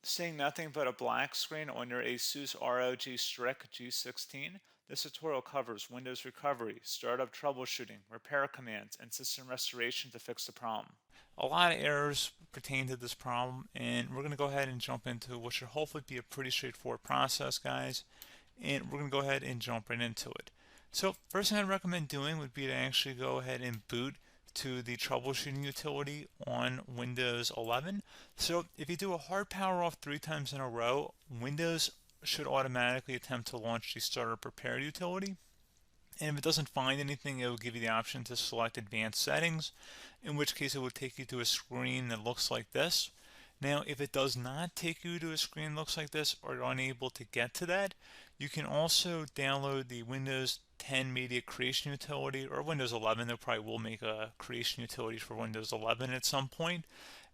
Seeing nothing but a black screen on your ASUS ROG Strix G16, this tutorial covers Windows recovery, startup troubleshooting, repair commands, and system restoration to fix the problem. A lot of errors pertain to this problem, and we're going to go ahead and jump into what should hopefully be a pretty straightforward process, guys. And we're going to go ahead and jump right into it. So first thing I'd recommend doing would be to actually go ahead and boot to the troubleshooting utility on Windows 11. So if you do a hard power off 3 times in a row, Windows should automatically attempt to launch the startup repair utility. And if it doesn't find anything, it will give you the option to select advanced settings, in which case it will take you to a screen that looks like this. Now, if it does not take you to a screen that looks like this, or you're unable to get to that, you can also download the Windows 10 Media Creation Utility, or Windows 11. They probably will make a creation utility for Windows 11 at some point.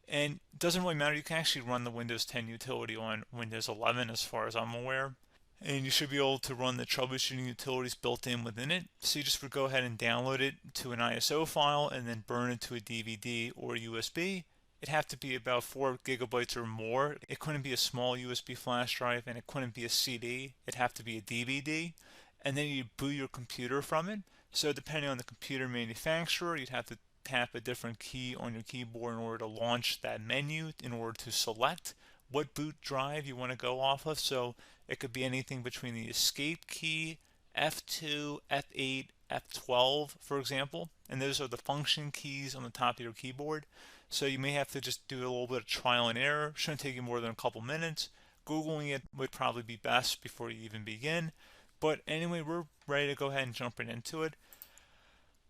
And it doesn't really matter, you can actually run the Windows 10 utility on Windows 11 as far as I'm aware. And you should be able to run the troubleshooting utilities built in within it. So you just would go ahead and download it to an ISO file and then burn it to a DVD or USB. It'd have to be about 4 gigabytes or more. It couldn't be a small USB flash drive, and it couldn't be a CD. It'd have to be a DVD. And then you boot your computer from it. So depending on the computer manufacturer, you'd have to tap a different key on your keyboard in order to launch that menu, in order to select what boot drive you want to go off of. So it could be anything between the escape key, F2, F8, F12, for example. And those are the function keys on the top of your keyboard. So you may have to just do a little bit of trial and error. Shouldn't take you more than a couple minutes. Googling it would probably be best before you even begin. But anyway, we're ready to go ahead and jump right into it.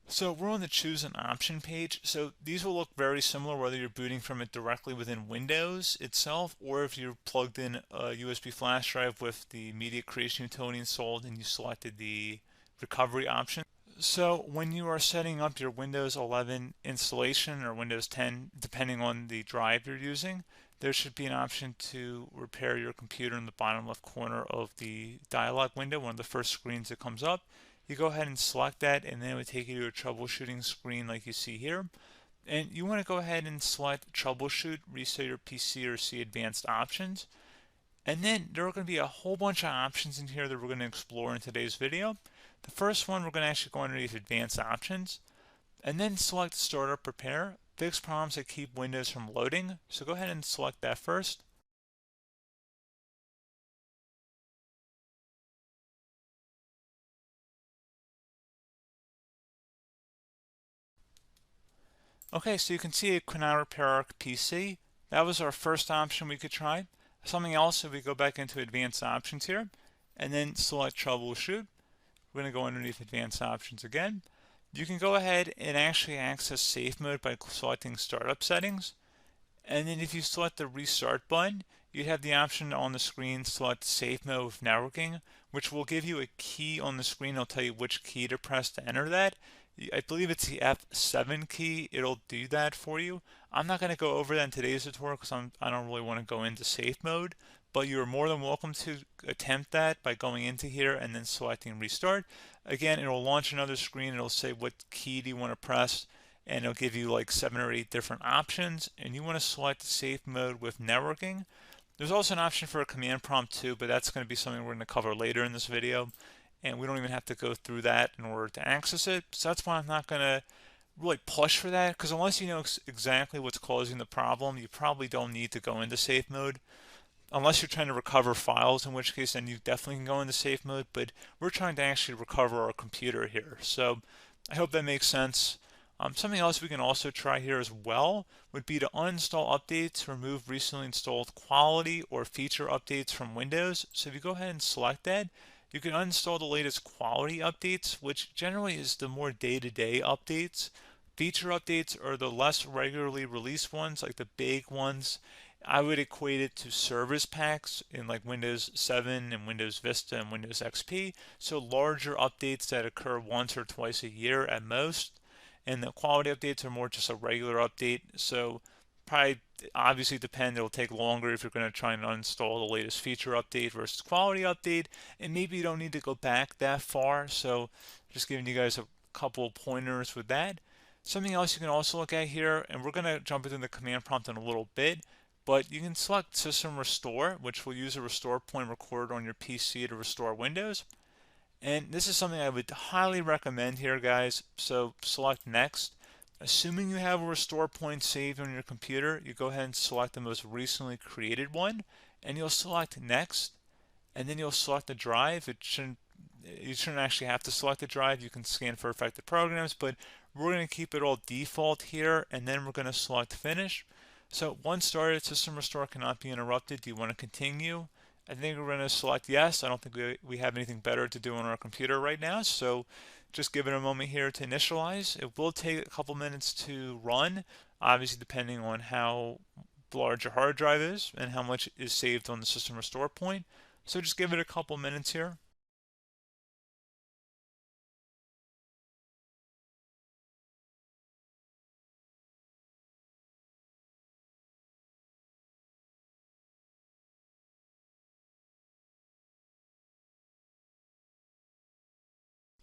So we're on the choose an option page. So these will look very similar whether you're booting from it directly within Windows itself, or if you're plugged in a USB flash drive with the media creation utility installed and you selected the recovery option. So when you are setting up your Windows 11 installation or Windows 10, depending on the drive you're using, there should be an option to repair your computer in the bottom left corner of the dialog window, one of the first screens that comes up. You go ahead and select that, and then it would take you to a troubleshooting screen like you see here. And you want to go ahead and select troubleshoot, reset your PC, or see advanced options. And then there are going to be a whole bunch of options in here that we're going to explore in today's video. The first one, we're going to actually go underneath advanced options and then select startup repair, fix problems that keep Windows from loading. So go ahead and select that first. Okay, so you can see it could not repair our PC. That was our first option we could try. Something else, if we go back into advanced options here and then select troubleshoot, we're going to go underneath advanced options again. You can go ahead and actually access safe mode by selecting startup settings. And then if you select the restart button, you have the option on the screen, select safe mode with networking, which will give you a key on the screen. It'll tell you which key to press to enter that. I believe it's the F7 key. It'll do that for you. I'm not going to go over that in today's tutorial because I don't really want to go into safe mode, but you're more than welcome to attempt that by going into here and then selecting restart. Again, it'll launch another screen. It'll say what key do you want to press, and it'll give you like 7 or 8 different options, and you want to select safe mode with networking. There's also an option for a command prompt too, but that's going to be something we're going to cover later in this video, and we don't even have to go through that in order to access it. So that's why I'm not going to really push for that, because unless you know exactly what's causing the problem, you probably don't need to go into safe mode. Unless you're trying to recover files, in which case then you definitely can go into safe mode, but we're trying to actually recover our computer here. So I hope that makes sense. Something else we can also try here as well would be to uninstall updates, remove recently installed quality or feature updates from Windows. So if you go ahead and select that, you can uninstall the latest quality updates, which generally is the more day-to-day updates. Feature updates are the less regularly released ones, like the big ones. I would equate it to service packs in like Windows 7 and Windows Vista and Windows XP. So larger updates that occur once or twice a year at most. And the quality updates are more just a regular update. So probably obviously depend, it'll take longer if you're going to try and uninstall the latest feature update versus quality update. And maybe you don't need to go back that far. So just giving you guys a couple pointers with that. Something else you can also look at here, and we're going to jump into the command prompt in a little bit, But you can select System Restore, which will use a restore point recorded on your PC to restore Windows. And this is something I would highly recommend here, guys. So select Next. Assuming you have a restore point saved on your computer, you go ahead and select the most recently created one, and you'll select Next, and then you'll select the drive. You shouldn't actually have to select the drive. You can scan for affected programs, but we're going to keep it all default here, and then we're going to select Finish. So once started, System Restore cannot be interrupted. Do you want to continue? I think we're going to select yes. I don't think we have anything better to do on our computer right now, so just give it a moment here to initialize. It will take a couple minutes to run, obviously depending on how large your hard drive is and how much is saved on the System Restore point. So just give it a couple minutes here.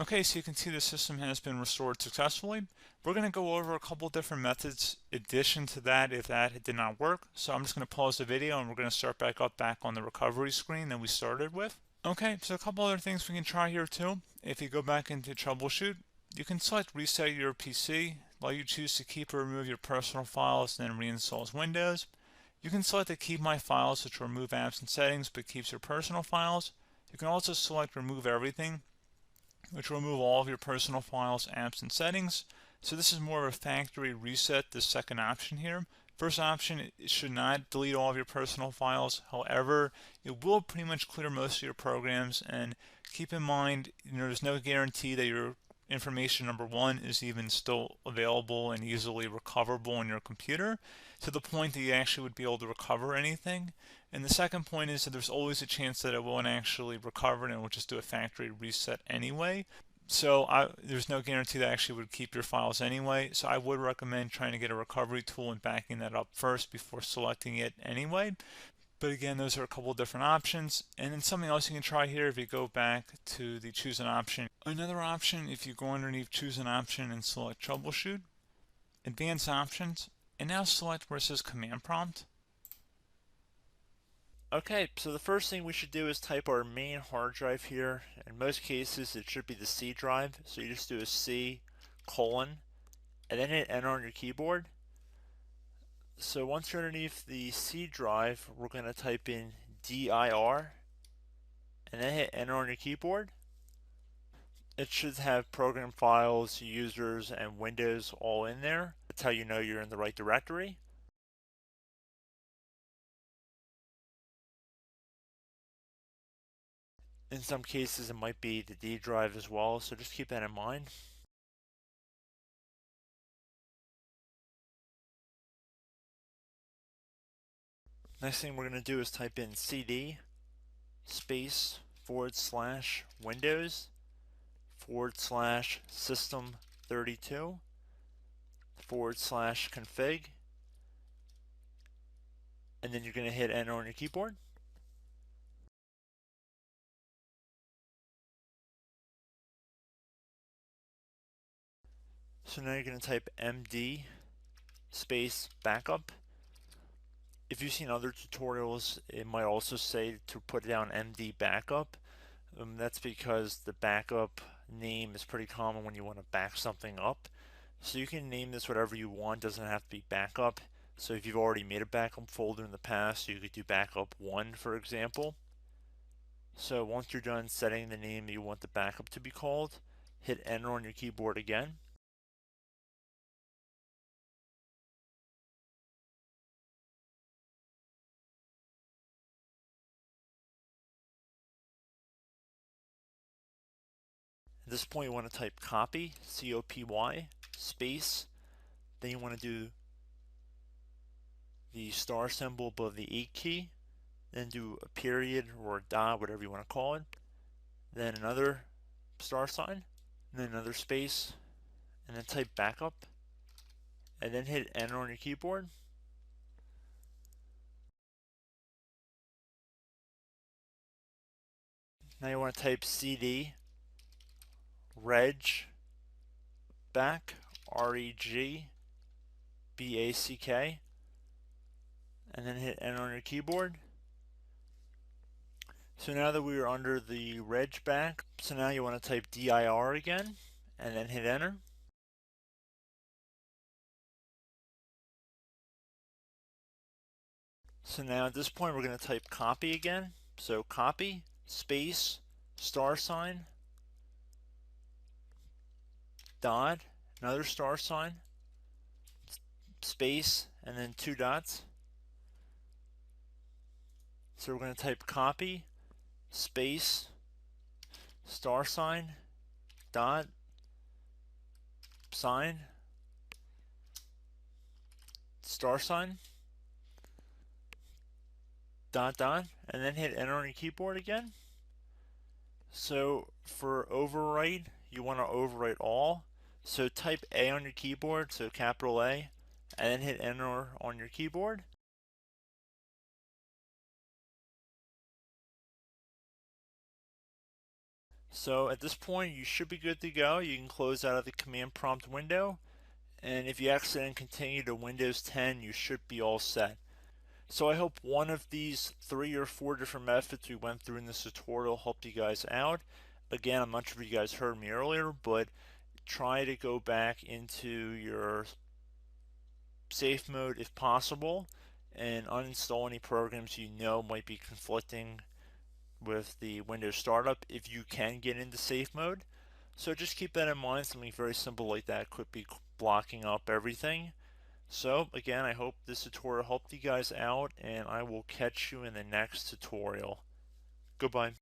Okay, so you can see the system has been restored successfully. We're going to go over a couple different methods addition to that if that did not work. So I'm just going to pause the video and we're going to start back on the recovery screen that we started with. Okay, so a couple other things we can try here too. If you go back into troubleshoot, you can select reset your PC, while you choose to keep or remove your personal files and then reinstalls Windows. You can select to keep my files, which will remove apps and settings but keeps your personal files. You can also select remove everything, which will remove all of your personal files, apps, and settings. So this is more of a factory reset, this second option here. First option, it should not delete all of your personal files. However, it will pretty much clear most of your programs. And keep in mind, there's no guarantee that your information, number one, is even still available and easily recoverable on your computer to the point that you actually would be able to recover anything. And the second point is that there's always a chance that it won't actually recover and it will just do a factory reset anyway. So there's no guarantee that actually would keep your files anyway. So I would recommend trying to get a recovery tool and backing that up first before selecting it anyway. But again, those are a couple different options. And then something else you can try here, if you go back to the choose an option. Another option, if you go underneath choose an option and select troubleshoot, advanced options, and now select where it says command prompt. Okay, so the first thing we should do is type our main hard drive here. In most cases, it should be the C drive. So you just do a C colon and then hit enter on your keyboard. So once you're underneath the C drive, we're going to type in dir and then hit enter on your keyboard. It should have program files, users, and Windows all in there. That's how you know you're in the right directory. In some cases, it might be the D drive as well, so just keep that in mind. Next thing we're going to do is type in cd space / Windows / system 32 / config, and then you're going to hit enter on your keyboard. So now you're going to type md space backup. If you've seen other tutorials, it might also say to put down md backup. That's because the backup name is pretty common when you want to back something up. So you can name this whatever you want, doesn't have to be backup. So if you've already made a backup folder in the past, you could do backup 1, for example. So once you're done setting the name you want the backup to be called, hit enter on your keyboard again. At this point you want to type copy, C-O-P-Y, space, then you want to do the star symbol above the 8 key, then do a period or a dot, whatever you want to call it, then another star sign, and then another space, and then type backup, and then hit enter on your keyboard. Now you want to type cd reg back, REG BACK, and then hit enter on your keyboard. So now that we are under the reg back, so now you want to type dir again, and then hit enter. So now at this point we're going to type copy again. So copy, space, star sign, dot, another star sign, space, and then 2 dots. So we're going to type copy, space, star sign, dot, sign, star sign, dot, dot, and then hit enter on your keyboard again. So for overwrite, you want to overwrite all. So type A on your keyboard, so capital A, and then hit enter on your keyboard. So at this point, you should be good to go. You can close out of the command prompt window, and if you accidentally continue to Windows 10, you should be all set. So I hope one of these 3 or 4 different methods we went through in this tutorial helped you guys out. Again, I'm not sure if you guys heard me earlier, but try to go back into your safe mode if possible and uninstall any programs you know might be conflicting with the Windows startup if you can get into safe mode. So just keep that in mind. Something very simple like that could be blocking up everything. So again, I hope this tutorial helped you guys out, and I will catch you in the next tutorial. Goodbye.